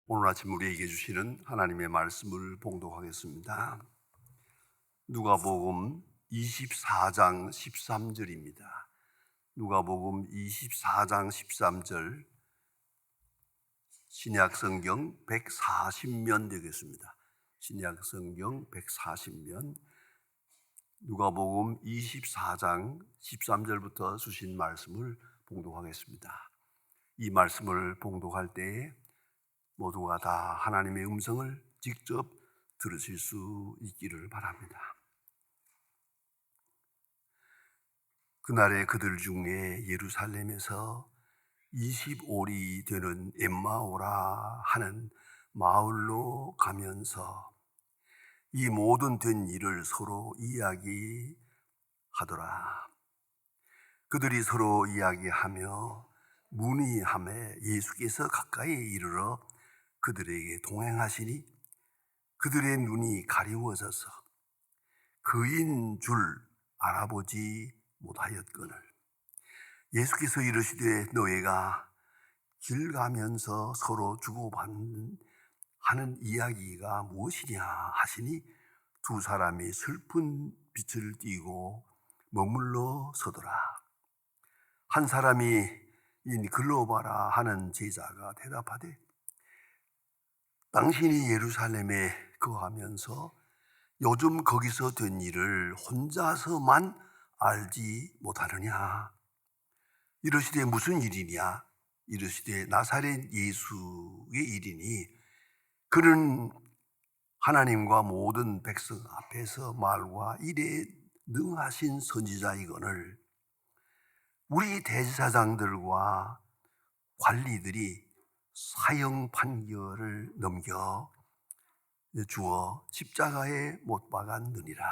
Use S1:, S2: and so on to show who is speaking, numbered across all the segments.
S1: 오늘 아침 우리에게 주시는 하나님의 말씀을 봉독하겠습니다. 누가복음 24장 13절입니다. 누가복음 24장 13절, 신약성경 140면 되겠습니다. 신약성경 140면, 누가복음 24장 13절부터 주신 말씀을 봉독하겠습니다. 이 말씀을 봉독할 때에 모두가 다 하나님의 음성을 직접 들으실 수 있기를 바랍니다. 그날에 그들 중에 예루살렘에서 25리 되는 엠마오라 하는 마을로 가면서 이 모든 된 일을 서로 이야기하더라. 그들이 서로 이야기하며 문의하며 예수께서 가까이 이르러 그들에게 동행하시니 그들의 눈이 가리워져서 그인 줄 알아보지 못하였거늘 예수께서 이르시되 너희가 길 가면서 서로 주고받는 하는 이야기가 무엇이냐 하시니 두 사람이 슬픈 빛을 띠고 머물러 서더라. 한 사람이 이 글로 봐라 하는 제자가 대답하되 당신이 예루살렘에 거하면서 요즘 거기서 된 일을 혼자서만 알지 못하느냐? 이르시되 무슨 일이냐? 이르시되 나사렛 예수의 일이니 그는 하나님과 모든 백성 앞에서 말과 일에 능하신 선지자이거늘 우리 대제사장들과 관리들이 사형 판결을 넘겨 주어 십자가에 못 박았느니라.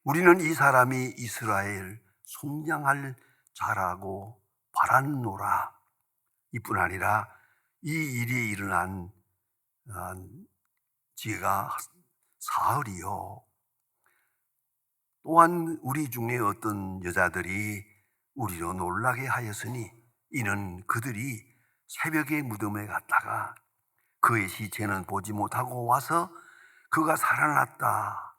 S1: 우리는 이 사람이 이스라엘 속량할 자라고 바라노라. 이뿐 아니라 이 일이 일어난 지가 사흘이요. 또한 우리 중에 어떤 여자들이 우리로 놀라게 하였으니 이는 그들이 새벽에 무덤에 갔다가 그의 시체는 보지 못하고 와서 그가 살아났다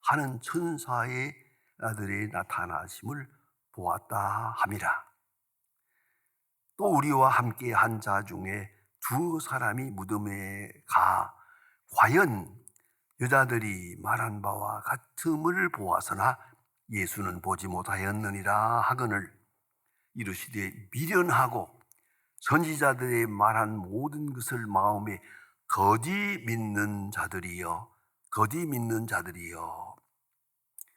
S1: 하는 천사의 아들의 나타나심을 보았다 함이라. 또 우리와 함께 한 자 중에 두 사람이 무덤에 가 과연 여자들이 말한 바와 같음을 보았으나 예수는 보지 못하였느니라 하거늘 이르시되 미련하고 선지자들의 말한 모든 것을 마음에 더디 믿는 자들이여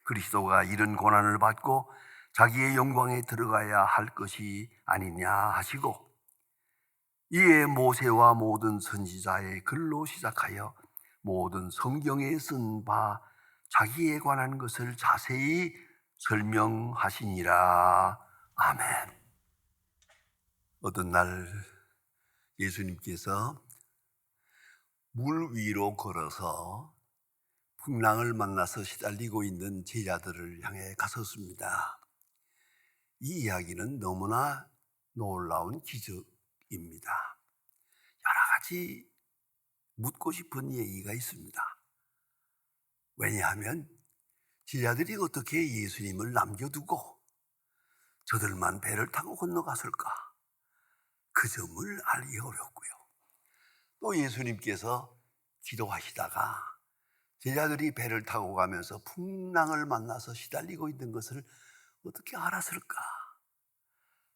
S1: 그리스도가 이런 고난을 받고 자기의 영광에 들어가야 할 것이 아니냐 하시고 이에 모세와 모든 선지자의 글로 시작하여 모든 성경에 쓴 바 자기에 관한 것을 자세히 설명하시니라. 아멘. 어떤 날 예수님께서 물 위로 걸어서 풍랑을 만나서 시달리고 있는 제자들을 향해 가셨습니다. 이 이야기는 너무나 놀라운 기적입니다. 여러 가지 묻고 싶은 얘기가 있습니다. 왜냐하면 제자들이 어떻게 예수님을 남겨두고 저들만 배를 타고 건너갔을까? 그 점을 알기 어렵고요. 또 예수님께서 기도하시다가 제자들이 배를 타고 가면서 풍랑을 만나서 시달리고 있는 것을 어떻게 알았을까?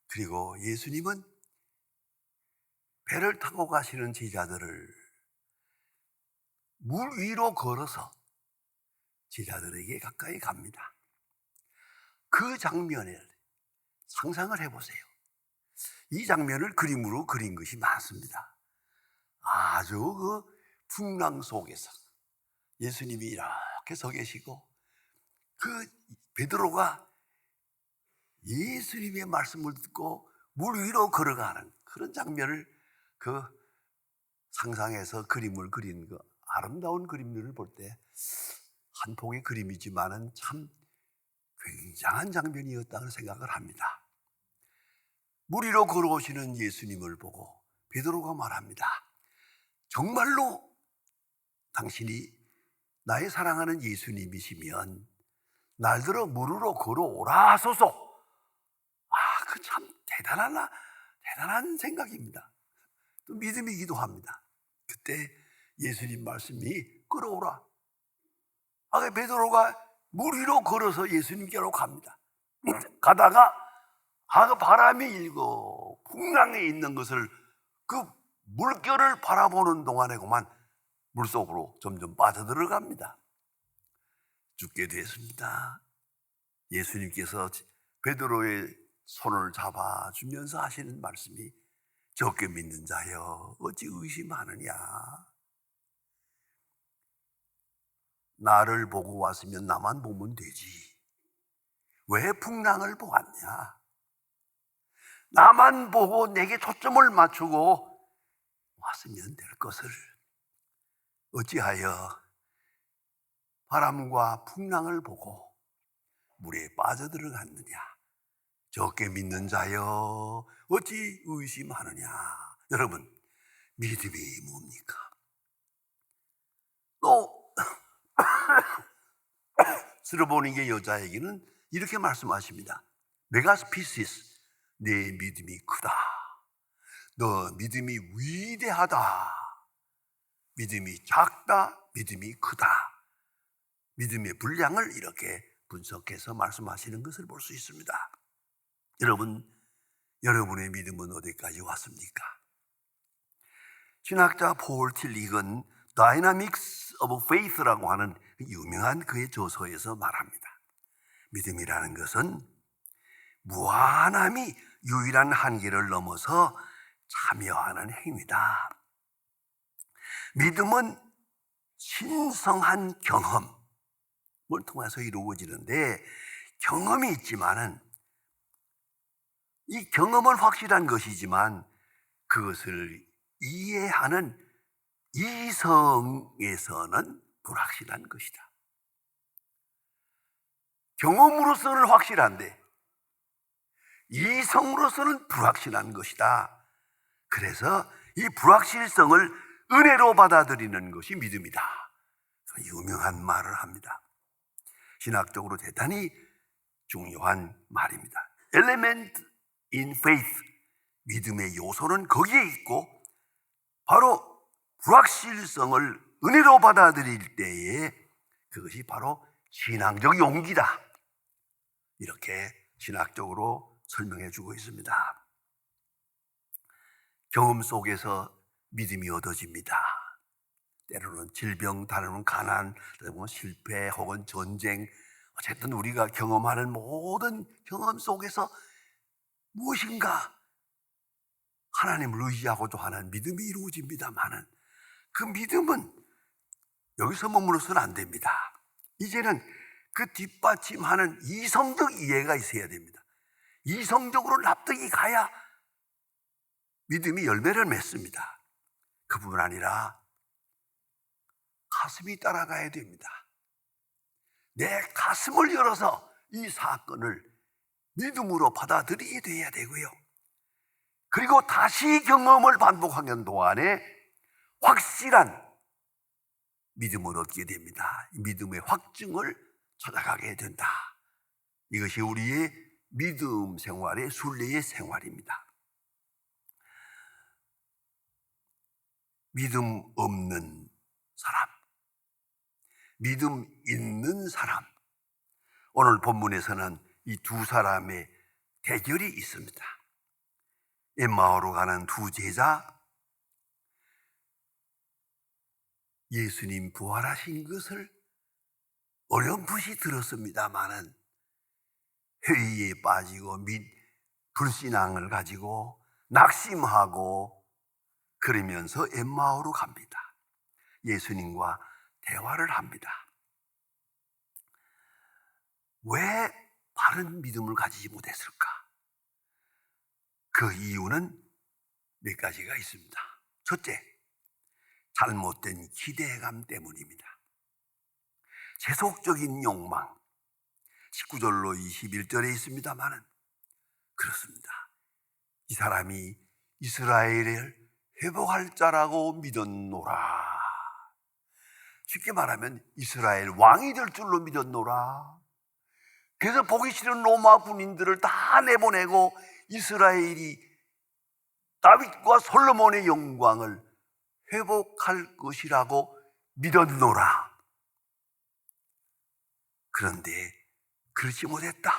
S1: 그리고 예수님은 배를 타고 가시는 제자들을 물 위로 걸어서 제자들에게 가까이 갑니다. 그 장면을 상상을 해보세요. 이 장면을 그림으로 그린 것이 많습니다. 아주 그 풍랑 속에서 예수님이 이렇게 서 계시고 그 베드로가 예수님의 말씀을 듣고 물 위로 걸어가는 그런 장면을 그 상상해서 그림을 그린 그 아름다운 그림들을 볼 때 한 폭의 그림이지만은 참 굉장한 장면이었다는 생각을 합니다. 물 위로 걸어오시는 예수님을 보고 베드로가 말합니다. 정말로 당신이 나의 사랑하는 예수님이시면 날들어 무르러 걸어오라 하소서. 그 참 대단한 생각입니다. 또 믿음이기도 합니다. 그때 예수님 말씀이 끌어오라. 베드로가 물 위로 걸어서 예수님께로 갑니다. 가다가 그 바람이 일고 풍랑에 있는 것을 그 물결을 바라보는 동안에 그만 물속으로 점점 빠져들어갑니다. 죽게 됐습니다. 예수님께서 베드로의 손을 잡아주면서 하시는 말씀이 적게 믿는 자여 어찌 의심하느냐. 나를 보고 왔으면 나만 보면 되지. 왜 풍랑을 보았냐? 나만 보고 내게 초점을 맞추고 왔으면 될 것을 어찌하여 바람과 풍랑을 보고 물에 빠져들어갔느냐. 적게 믿는 자여 어찌 의심하느냐. 여러분, 믿음이 뭡니까? 또 스르보니게 여자에게는 이렇게 말씀하십니다. 메가스피시스, 내 믿음이 크다. 너 믿음이 위대하다. 믿음이 작다. 믿음이 크다. 믿음의 분량을 이렇게 분석해서 말씀하시는 것을 볼 수 있습니다. 여러분, 여러분의 믿음은 어디까지 왔습니까? 신학자 폴 틸릭은 Dynamics of Faith라고 하는 유명한 그의 저서에서 말합니다. 믿음이라는 것은 무한함이 유일한 한계를 넘어서 참여하는 행위다. 믿음은 신성한 경험을 통해서 이루어지는데, 경험이 있지만은 이 경험은 확실한 것이지만 그것을 이해하는 이성에서는 불확실한 것이다. 경험으로서는 확실한데 이성으로서는 불확실한 것이다. 그래서 이 불확실성을 은혜로 받아들이는 것이 믿음이다. 유명한 말을 합니다. 신학적으로 대단히 중요한 말입니다. Element in faith, 믿음의 요소는 거기에 있고 바로 불확실성을 은혜로 받아들일 때에 그것이 바로 신앙적 용기다. 이렇게 신학적으로 설명해 주고 있습니다. 경험 속에서 믿음이 얻어집니다. 때로는 질병, 다르면 가난, 때로는 실패 혹은 전쟁, 어쨌든 우리가 경험하는 모든 경험 속에서 무엇인가 하나님을 의지하고도 하는 믿음이 이루어집니다만은 그 믿음은 여기서 머물러서는 안 됩니다. 이제는 그 뒷받침하는 이성적 이해가 있어야 됩니다. 이성적으로 납득이 가야 믿음이 열매를 맺습니다. 그뿐 아니라 가슴이 따라가야 됩니다. 내 가슴을 열어서 이 사건을 믿음으로 받아들이게 돼야 되고요. 그리고 다시 경험을 반복하는 동안에 확실한 믿음을 얻게 됩니다. 믿음의 확증을 찾아가게 된다. 이것이 우리의 믿음 생활의 순례의 생활입니다. 믿음 없는 사람, 믿음 있는 사람. 오늘 본문에서는 이 두 사람의 대결이 있습니다. 엠마오로 가는 두 제자, 예수님 부활하신 것을 어렴풋이 들었습니다마는 회의에 빠지고 불신앙을 가지고 낙심하고 그러면서 엠마오로 갑니다. 예수님과 대화를 합니다. 왜 바른 믿음을 가지지 못했을까? 그 이유는 몇 가지가 있습니다. 첫째, 잘못된 기대감 때문입니다. 세속적인 욕망, 19절로 21절에 있습니다만은 그렇습니다. 이 사람이 이스라엘을 회복할 자라고 믿었노라. 쉽게 말하면 이스라엘 왕이 될 줄로 믿었노라. 그래서 보기 싫은 로마 군인들을 다 내보내고 이스라엘이 다윗과 솔로몬의 영광을 회복할 것이라고 믿었노라. 그런데 그렇지 못했다.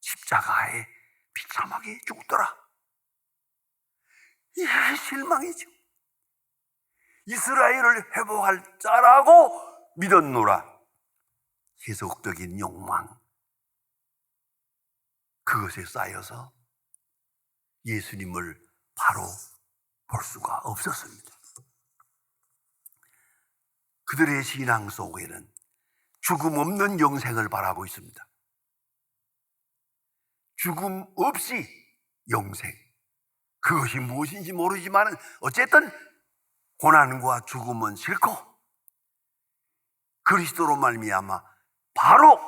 S1: 십자가에 비참하게 죽더라. 이게 실망이죠. 이스라엘을 회복할 자라고 믿었노라. 세속적인 욕망, 그것에 쌓여서 예수님을 바로 볼 수가 없었습니다. 그들의 신앙 속에는 죽음 없는 영생을 바라고 있습니다. 죽음 없이 영생, 그것이 무엇인지 모르지만 어쨌든 고난과 죽음은 싫고 그리스도로 말미암아 바로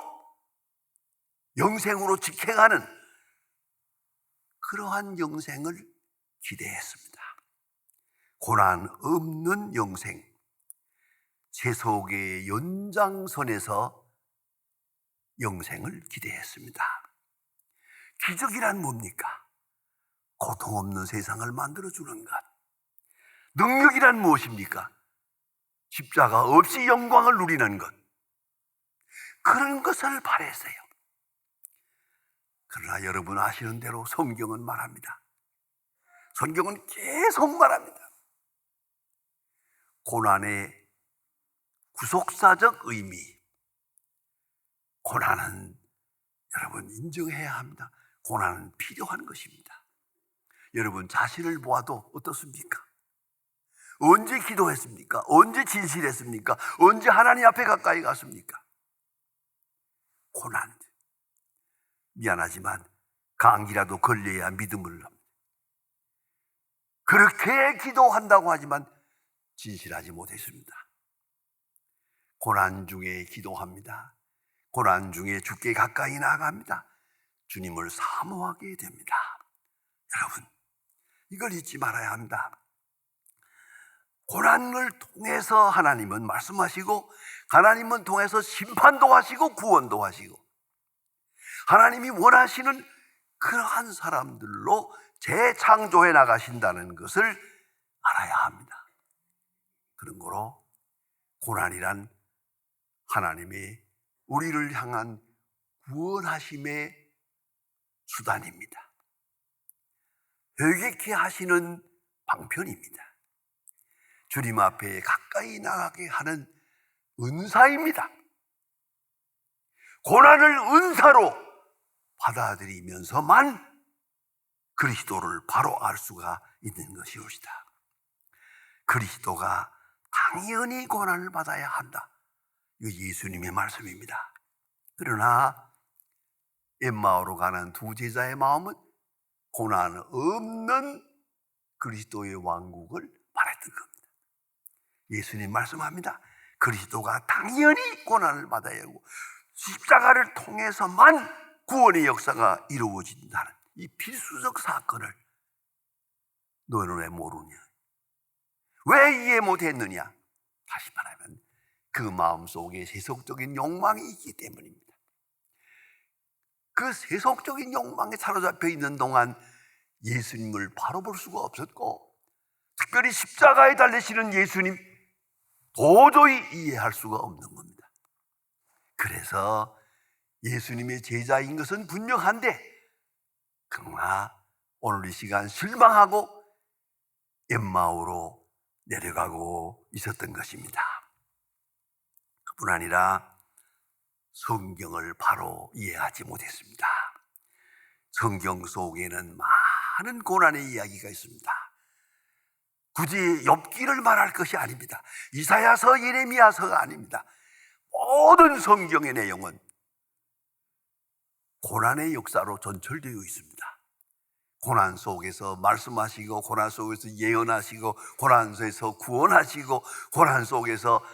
S1: 영생으로 직행하는 그러한 영생을 기대했습니다. 고난 없는 영생, 세속의 연장선에서 영생을 기대했습니다. 기적이란 뭡니까? 고통 없는 세상을 만들어주는 것. 능력이란 무엇입니까? 십자가 없이 영광을 누리는 것. 그런 것을 바랬어요. 그러나 여러분 아시는 대로 성경은 말합니다. 성경은 계속 말합니다. 고난의 구속사적 의미, 고난은 여러분 인정해야 합니다. 고난은 필요한 것입니다. 여러분 자신을 보아도 어떻습니까? 언제 기도했습니까? 언제 진실했습니까? 언제 하나님 앞에 가까이 갔습니까? 고난. 미안하지만 감기라도 걸려야 믿음을 합니다. 그렇게 기도한다고 하지만 진실하지 못했습니다. 고난 중에 기도합니다. 고난 중에 주께 가까이 나아갑니다. 주님을 사모하게 됩니다. 여러분, 이걸 잊지 말아야 합니다. 고난을 통해서 하나님은 말씀하시고, 하나님은 통해서 심판도 하시고 구원도 하시고, 하나님이 원하시는 그러한 사람들로 재창조해 나가신다는 것을 알아야 합니다. 그런 거로 고난이란 하나님의 우리를 향한 구원하심의 수단입니다. 회개케 하시는 방편입니다. 주님 앞에 가까이 나가게 하는 은사입니다. 고난을 은사로 받아들이면서만 그리스도를 바로 알 수가 있는 것이옵시다. 그리스도가 당연히 고난을 받아야 한다. 이거 예수님의 말씀입니다. 그러나 엠마오로 가는 두 제자의 마음은 고난 없는 그리스도의 왕국을 바랬던 겁니다. 예수님 말씀합니다. 그리스도가 당연히 고난을 받아야 하고 십자가를 통해서만 구원의 역사가 이루어진다는 이 필수적 사건을 너는 왜 모르냐? 왜 이해 못했느냐? 다시 말하면 그 마음속에 세속적인 욕망이 있기 때문입니다. 그 세속적인 욕망에 사로잡혀 있는 동안 예수님을 바로 볼 수가 없었고, 특별히 십자가에 달리시는 예수님 도저히 이해할 수가 없는 겁니다. 그래서 예수님의 제자인 것은 분명한데, 그러나 오늘 이 시간 실망하고 엠마오로 내려가고 있었던 것입니다. 그뿐 아니라 성경을 바로 이해하지 못했습니다. 성경 속에는 많은 고난의 이야기가 있습니다. 굳이 욥기를 말할 것이 아닙니다. 이사야서, 예레미야서가 아닙니다. 모든 성경의 내용은 고난의 역사로 전철되어 있습니다. 고난 속에서 말씀하시고, 고난 속에서 예언하시고, 고난 속에서 구원하시고, 고난 속에서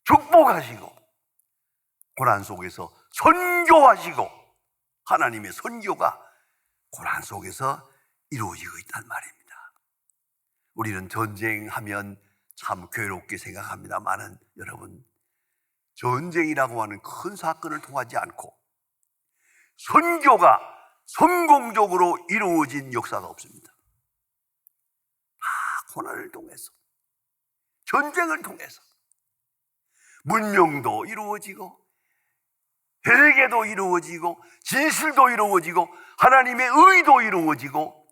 S1: 축복하시고, 고난 속에서 선교하시고, 하나님의 선교가 고난 속에서 이루어지고 있단 말입니다. 우리는 전쟁하면 참 괴롭게 생각합니다만은 여러분, 전쟁이라고 하는 큰 사건을 통하지 않고 선교가 성공적으로 이루어진 역사가 없습니다. 다 고난을 통해서, 전쟁을 통해서 문명도 이루어지고 회개도 이루어지고 진실도 이루어지고 하나님의 의도 이루어지고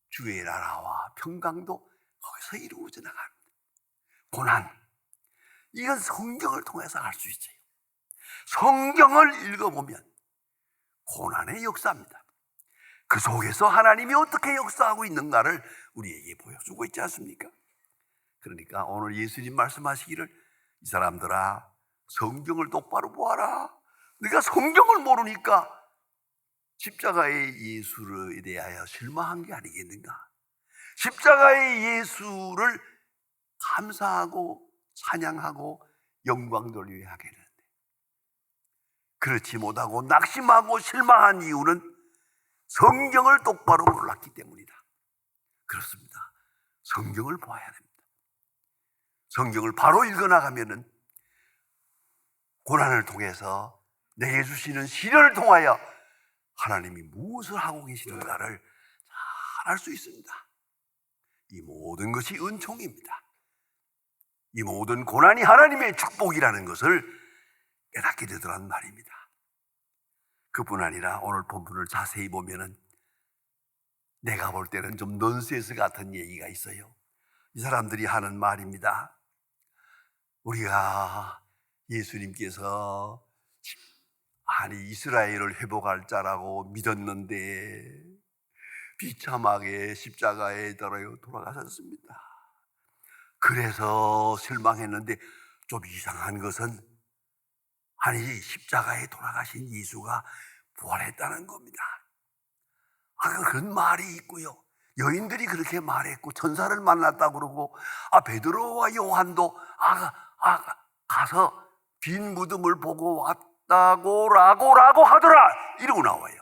S1: 주의 나라와 평강도 거기서 이루어져 나갑니다. 고난, 이건 성경을 통해서 알 수 있어요. 성경을 읽어보면 고난의 역사입니다. 그 속에서 하나님이 어떻게 역사하고 있는가를 우리에게 보여주고 있지 않습니까? 그러니까 오늘 예수님 말씀하시기를, 이 사람들아 성경을 똑바로 보아라. 네가 성경을 모르니까 십자가의 예수에 대하여 실망한 게 아니겠는가? 십자가의 예수를 감사하고 찬양하고 영광 돌려야 하겠는데, 그렇지 못하고 낙심하고 실망한 이유는 성경을 똑바로 몰랐기 때문이다. 그렇습니다. 성경을 봐야 됩니다. 성경을 바로 읽어나가면은 고난을 통해서 내게 주시는 시련을 통하여 하나님이 무엇을 하고 계시는가를 잘 알 수 있습니다. 이 모든 것이 은총입니다. 이 모든 고난이 하나님의 축복이라는 것을 깨닫게 되더란 말입니다. 그뿐 아니라 오늘 본문을 자세히 보면은 내가 볼 때는 좀 넌센스 같은 얘기가 있어요. 이 사람들이 하는 말입니다. 우리가 예수님께서 이스라엘을 회복할 자라고 믿었는데 비참하게 십자가에 돌아가셨습니다. 그래서 실망했는데, 좀 이상한 것은 십자가에 돌아가신 예수가 부활했다는 겁니다. 그런 말이 있고요. 여인들이 그렇게 말했고 천사를 만났다고 그러고, 베드로와 요한도 가서 빈 무덤을 보고 왔다고 라고 하더라, 이러고 나와요.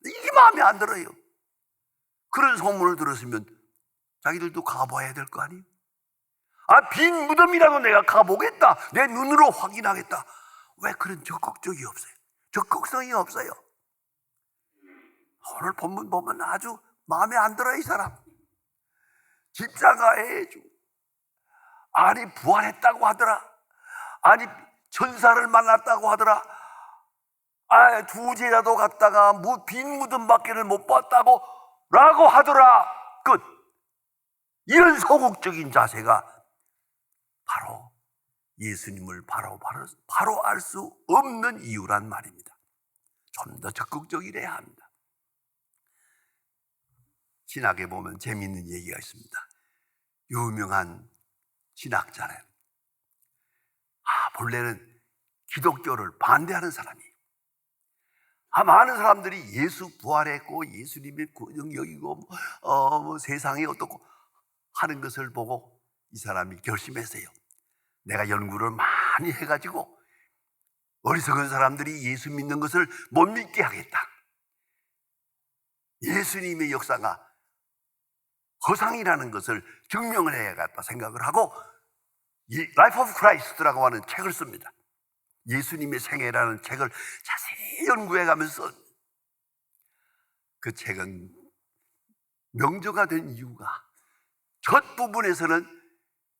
S1: 이게 마음에 안 들어요. 그런 소문을 들었으면 자기들도 가봐야 될 거 아니에요? 빈 무덤이라도 내가 가보겠다, 내 눈으로 확인하겠다. 왜 그런 적극적이 없어요? 적극성이 없어요. 오늘 본문 보면 아주 마음에 안 들어요, 이 사람. 십자가에 부활했다고 하더라. 천사를 만났다고 하더라. 두 제자도 갔다가 빈 무덤밖에를 못 봤다고 라고 하더라. 끝. 이런 소극적인 자세가 바로 예수님을 바로 알 수 없는 이유란 말입니다. 좀 더 적극적이래야 합니다. 신학에 보면 재미있는 얘기가 있습니다. 유명한 신학자는 본래는 기독교를 반대하는 사람이에요. 많은 사람들이 예수 부활했고 예수님의 능력이고 세상이 어떻고 하는 것을 보고 이 사람이 결심했어요. 내가 연구를 많이 해가지고 어리석은 사람들이 예수 믿는 것을 못 믿게 하겠다. 예수님의 역사가 허상이라는 것을 증명을 해야겠다 생각을 하고 Life of Christ라고 하는 책을 씁니다. 예수님의 생애라는 책을 자세히 연구해가면서, 그 책은 명저가 된 이유가 첫 부분에서는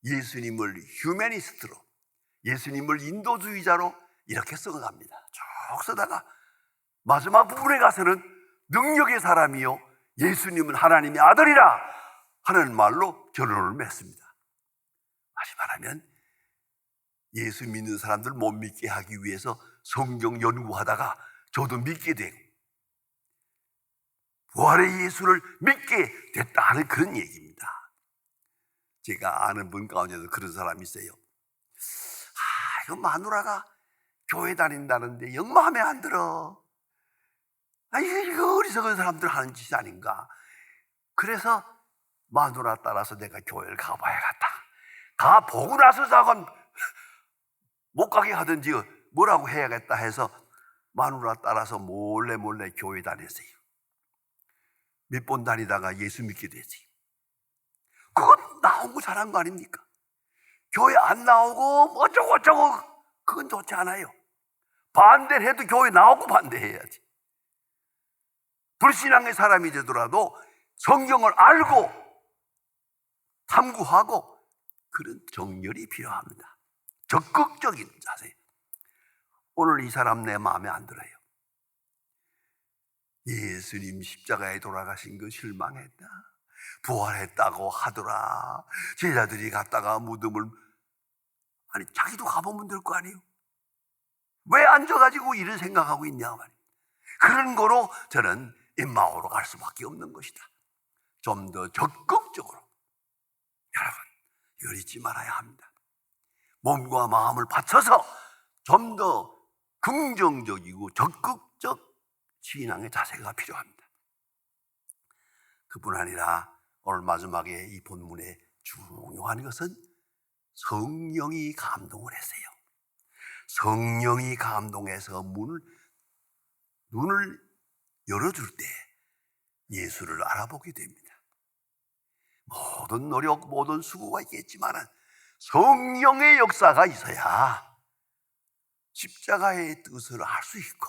S1: 예수님을 휴머니스트로, 예수님을 인도주의자로 이렇게 써갑니다. 쭉 쓰다가 마지막 부분에 가서는 능력의 사람이요 예수님은 하나님의 아들이라 하는 말로 결론을 맺습니다. 다시 말하면 예수 믿는 사람들 못 믿게 하기 위해서 성경 연구하다가 저도 믿게 되고 부활의 예수를 믿게 됐다 하는 그런 얘기입니다. 제가 아는 분 가운데도 그런 사람이 있어요. 이거 마누라가 교회 다닌다는데 영 마음에 안 들어. 이거 어리석은 사람들 하는 짓 아닌가. 그래서 마누라 따라서 내가 교회를 가봐야겠다. 가보고 나서 자건 못 가게 하든지 뭐라고 해야겠다 해서 마누라 따라서 몰래 교회 다녔어요. 몇 번 다니다가 예수 믿게 되지. 그건 나온 거 잘한 거 아닙니까? 교회 안 나오고 뭐 어쩌고 그건 좋지 않아요. 반대를 해도 교회 나오고 반대해야지. 불신앙의 사람이 되더라도 성경을 알고 탐구하고 그런 정열이 필요합니다. 적극적인 자세. 오늘 이 사람 내 마음에 안 들어요. 예수님 십자가에 돌아가신 거 실망했다. 부활했다고 하더라. 제자들이 갔다가 무덤을, 아니 자기도 가보면 될 거 아니에요. 왜 앉아가지고 이런 생각하고 있냐 말이에요. 그런 거로 저는 엠마오로 갈 수밖에 없는 것이다. 좀 더 적극적으로 여러분 이걸 잊지 말아야 합니다. 몸과 마음을 바쳐서 좀 더 긍정적이고 적극적 신앙의 자세가 필요합니다. 그뿐 아니라 오늘 마지막에 이 본문에 중요한 것은 성령이 감동을 했어요. 성령이 감동해서 눈을 열어줄 때 예수를 알아보게 됩니다. 모든 노력, 모든 수고가 있겠지만 성령의 역사가 있어야 십자가의 뜻을 알 수 있고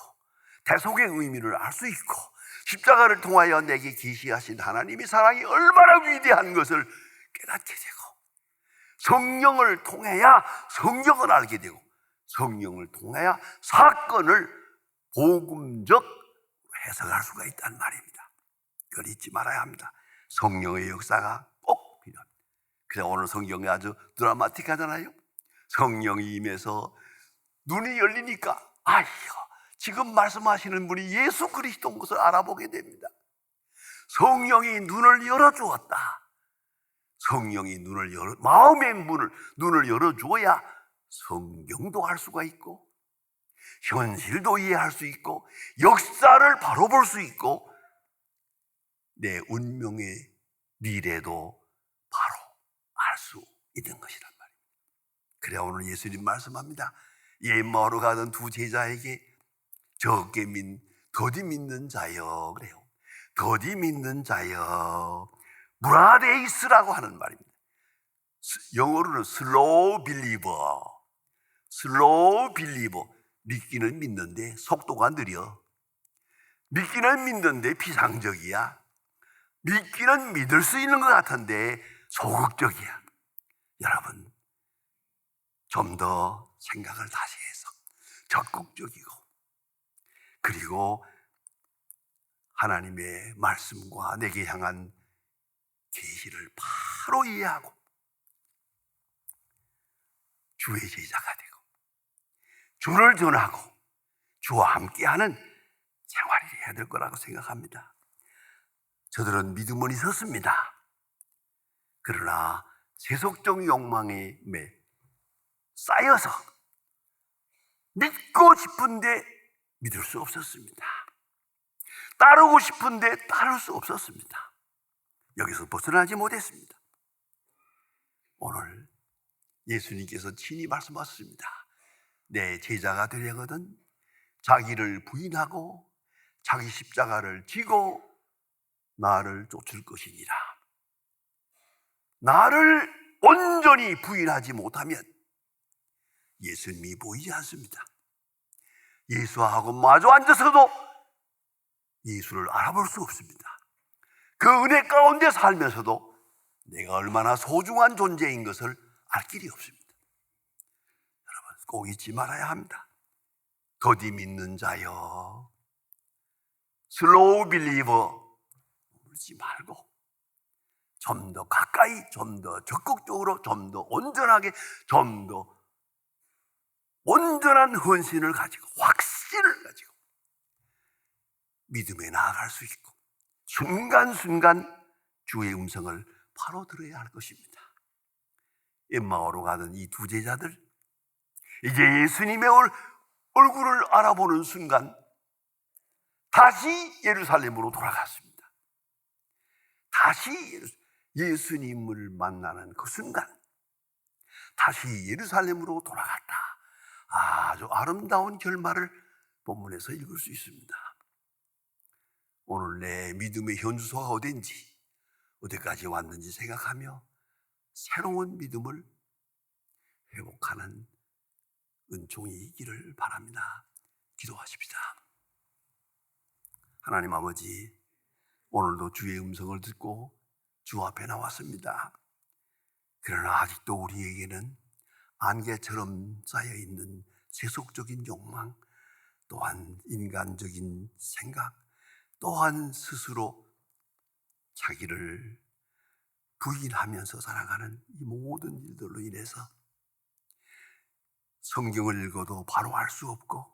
S1: 대속의 의미를 알 수 있고 십자가를 통하여 내게 계시하신 하나님의 사랑이 얼마나 위대한 것을 깨닫게 되고 성령을 통해야 성경을 알게 되고 성령을 통해야 사건을 복음적 해석할 수가 있다는 말입니다. 그걸 잊지 말아야 합니다. 성령의 역사가 꼭 필요합니다. 그래서 오늘 성경이 아주 드라마틱하잖아요. 성령이 임해서 눈이 열리니까 지금 말씀하시는 분이 예수 그리스도인 것을 알아보게 됩니다. 성령이 눈을 열어주었다. 성령이 마음의 눈을 열어주어야 성경도 알 수가 있고 현실도 이해할 수 있고 역사를 바로 볼 수 있고 내 운명의 미래도 바로 알 수 있는 것이란 말입니다. 그래야 오늘 예수님 말씀합니다. 엠마오로 가던 두 제자에게 더디 믿는 자여 그래요. 더디 믿는 자여 브라데이스라고 하는 말입니다. 영어로는 슬로우 빌리버 믿기는 믿는데 속도가 느려. 믿기는 믿는데 비상적이야. 믿기는 믿을 수 있는 것 같은데 소극적이야. 여러분 좀 더 생각을 다시 해서 적극적이고 그리고 하나님의 말씀과 내게 향한 계시를 바로 이해하고 주의 제자가 되고 주를 전하고 주와 함께하는 생활을 해야 될 거라고 생각합니다. 저들은 믿음은 있었습니다. 그러나 세속적 욕망에 쌓여서 믿고 싶은데 믿을 수 없었습니다. 따르고 싶은데 따를 수 없었습니다. 여기서 벗어나지 못했습니다. 오늘 예수님께서 친히 말씀하셨습니다. 내 제자가 되려거든 자기를 부인하고 자기 십자가를 지고 나를 쫓을 것이니라. 나를 온전히 부인하지 못하면 예수님이 보이지 않습니다. 예수하고 마주 앉아서도 예수를 알아볼 수 없습니다. 그 은혜 가운데 살면서도 내가 얼마나 소중한 존재인 것을 알 길이 없습니다. 여러분 꼭 잊지 말아야 합니다. 더디 믿는 자여 슬로우 빌리버 울지 말고 좀 더 가까이 좀 더 적극적으로 좀 더 온전하게 좀 더 온전한 헌신을 가지고 확신을 가지고 믿음에 나아갈 수 있고 순간순간 주의 음성을 바로 들어야 할 것입니다. 엠마오로 가는 이 두 제자들 이제 예수님의 얼굴을 알아보는 순간 다시 예루살렘으로 돌아갔습니다. 다시 예수님을 만나는 그 순간 다시 예루살렘으로 돌아갔다. 아주 아름다운 결말을 본문에서 읽을 수 있습니다. 오늘 내 믿음의 현주소가 어딘지 어디까지 왔는지 생각하며 새로운 믿음을 회복하는 은총이 있기를 바랍니다. 기도하십시다. 하나님 아버지, 오늘도 주의 음성을 듣고 주 앞에 나왔습니다. 그러나 아직도 우리에게는 안개처럼 쌓여있는 세속적인 욕망, 또한 인간적인 생각, 또한 스스로 자기를 부인하면서 살아가는 이 모든 일들로 인해서 성경을 읽어도 바로 알 수 없고,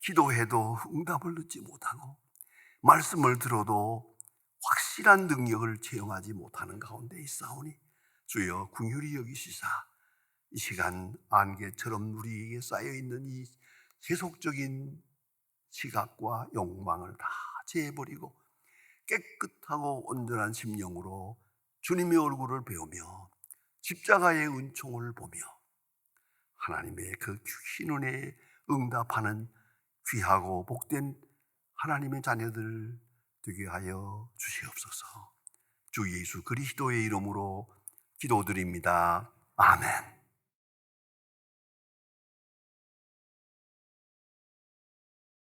S1: 기도해도 응답을 얻지 못하고, 말씀을 들어도 확실한 능력을 체험하지 못하는 가운데 있사오니 주여 긍휼히 여기시사 이 시간 안개처럼 우리에게 쌓여있는 이 세속적인 시각과 욕망을 다 제해버리고 깨끗하고 온전한 심령으로 주님의 얼굴을 배우며 십자가의 은총을 보며 하나님의 그 신은혜에 응답하는 귀하고 복된 하나님의 자녀들 되게 하여 주시옵소서. 주 예수 그리스도의 이름으로 기도드립니다. 아멘.